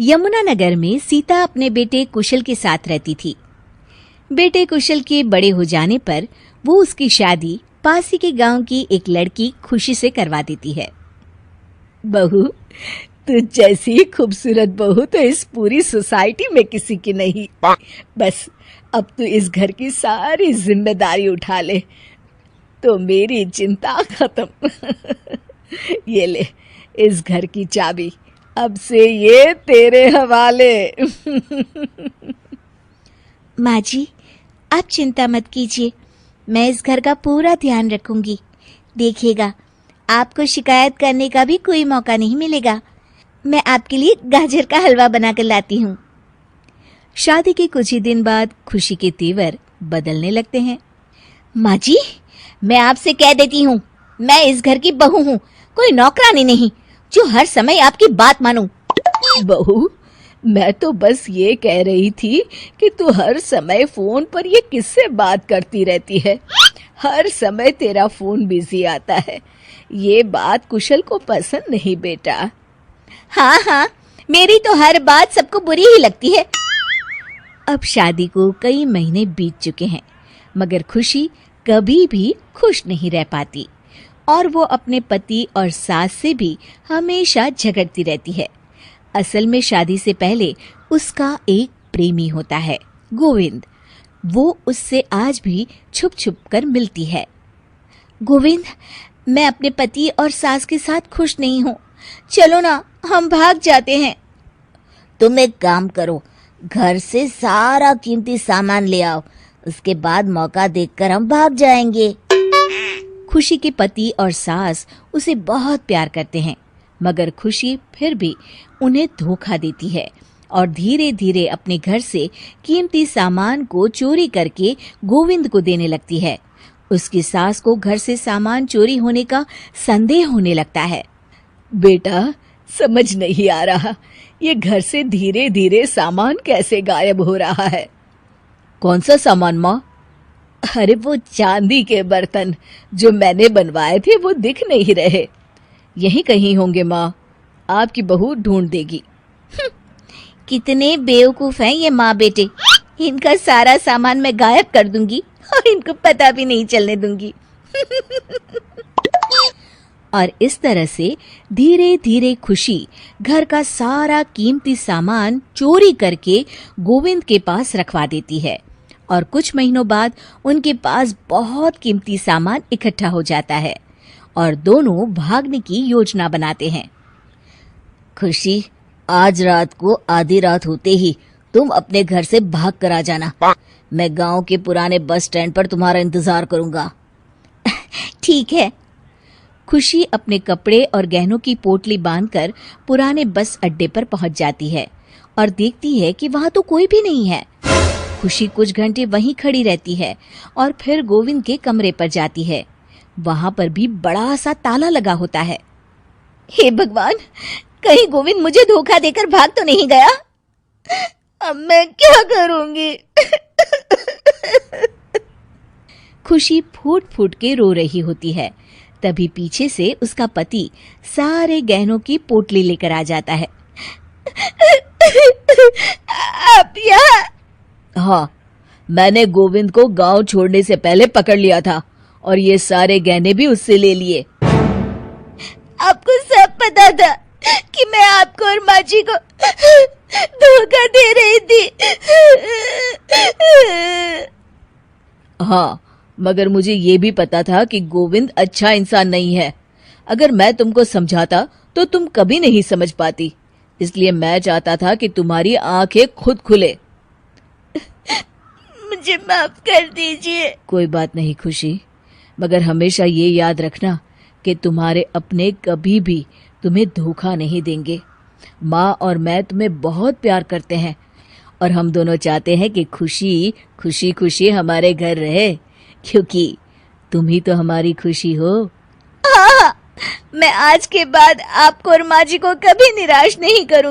यमुनानगर में सीता अपने बेटे कुशल के साथ रहती थी। बेटे कुशल के बड़े हो जाने पर वो उसकी शादी पास ही के गांव की एक लड़की खुशी से करवा देती है। बहू, तुझ जैसी खूबसूरत बहू तो इस पूरी सोसाइटी में किसी की नहीं। बस अब तू इस घर की सारी जिम्मेदारी उठा ले तो मेरी चिंता खत्म। ये ले इस घर की चाबी, अब से ये तेरे हवाले। माँ जी, आप चिंता मत कीजिए, मैं इस घर का पूरा ध्यान रखूंगी। देखिएगा, आपको शिकायत करने का भी कोई मौका नहीं मिलेगा। मैं आपके लिए गाजर का हलवा बनाकर लाती हूँ। शादी के कुछ ही दिन बाद खुशी के तेवर बदलने लगते हैं। माँ जी, मैं आपसे कह देती हूँ, मैं इस घर की बहू हूँ, कोई नौकरानी नहीं जो हर समय आपकी बात मानूं। बहू, मैं तो बस ये कह रही थी कि तू हर समय फोन पर ये किससे बात करती रहती है। हर समय तेरा फोन बिजी आता है। ये बात कुशल को पसंद नहीं बेटा। हाँ, मेरी तो हर बात सबको बुरी ही लगती है। अब शादी को कई महीने बीत चुके हैं, मगर खुशी कभी भी खुश नहीं रह पाती और वो अपने पति और सास से भी हमेशा झगड़ती रहती है। असल में शादी से पहले उसका एक प्रेमी होता है, गोविंद। वो उससे आज भी छुप छुप कर मिलती है। गोविंद, मैं अपने पति और सास के साथ खुश नहीं हूँ, चलो ना हम भाग जाते हैं। तुम एक काम करो, घर से सारा कीमती सामान ले आओ, उसके बाद मौका देखकर हम भाग जाएंगे। खुशी के पति और सास उसे बहुत प्यार करते हैं, मगर खुशी फिर भी उन्हें धोखा देती है और धीरे धीरे अपने घर से कीमती सामान को चोरी करके गोविंद को देने लगती है। उसकी सास को घर से सामान चोरी होने का संदेह होने लगता है। बेटा, समझ नहीं आ रहा, ये घर से धीरे धीरे सामान कैसे गायब हो रहा है। कौन सा सामान माँ? अरे वो चांदी के बर्तन जो मैंने बनवाए थे वो दिख नहीं रहे। यहीं कहीं होंगे माँ, आपकी बहू ढूंढ देगी। कितने बेवकूफ हैं ये माँ बेटे, इनका सारा सामान मैं गायब कर दूंगी और इनको पता भी नहीं चलने दूंगी। और इस तरह से धीरे धीरे खुशी घर का सारा कीमती सामान चोरी करके गोविंद के पास रखवा देती है और कुछ महीनों बाद उनके पास बहुत कीमती सामान इकट्ठा हो जाता है और दोनों भागने की योजना बनाते हैं। खुशी, आज रात को आधी रात होते ही तुम अपने घर से भाग कर आ जाना। मैं गांव के पुराने बस स्टैंड पर तुम्हारा इंतजार करूंगा। ठीक है। खुशी अपने कपड़े और गहनों की पोटली बांधकर पुराने बस अड्डे पर पहुंच जाती है और देखती है कि वहां तो कोई भी नहीं है। खुशी कुछ घंटे वहीं खड़ी रहती है और फिर गोविंद के कमरे पर जाती है। वहां पर भी बड़ा सा ताला लगा होता है। हे भगवान, कहीं गोविंद मुझे धोखा देकर भाग तो नहीं गया। अब मैं क्या करूंगी? खुशी फूट फूट के रो रही होती है। तभी पीछे से उसका पति सारे गहनों की पोटली लेकर आ जाता है। आप यहाँ? हाँ, मैंने गोविंद को गांव छोड़ने से पहले पकड़ लिया था और ये सारे गहने भी उससे ले लिए। आपको सब पता था कि मैं आपको और माँ जी को धोखा दे रही थी। हाँ, मगर मुझे ये भी पता था कि गोविंद अच्छा इंसान नहीं है। अगर मैं तुमको समझाता तो तुम कभी नहीं समझ पाती, इसलिए मैं चाहता था कि तुम्हारी आंखें खुद खुले। मुझे माफ कर दीजिए। कोई बात नहीं खुशी, मगर हमेशा ये याद रखना कि तुम्हारे अपने कभी भी तुम्हें धोखा नहीं देंगे। माँ और मैं तुम्हें बहुत प्यार करते हैं और हम दोनों चाहते हैं कि खुशी खुशी खुशी हमारे घर रहे, क्योंकि तुम ही तो हमारी खुशी हो। हाँ, मैं आज के बाद आपको और माँ जी को कभी निराश नहीं करूंगी।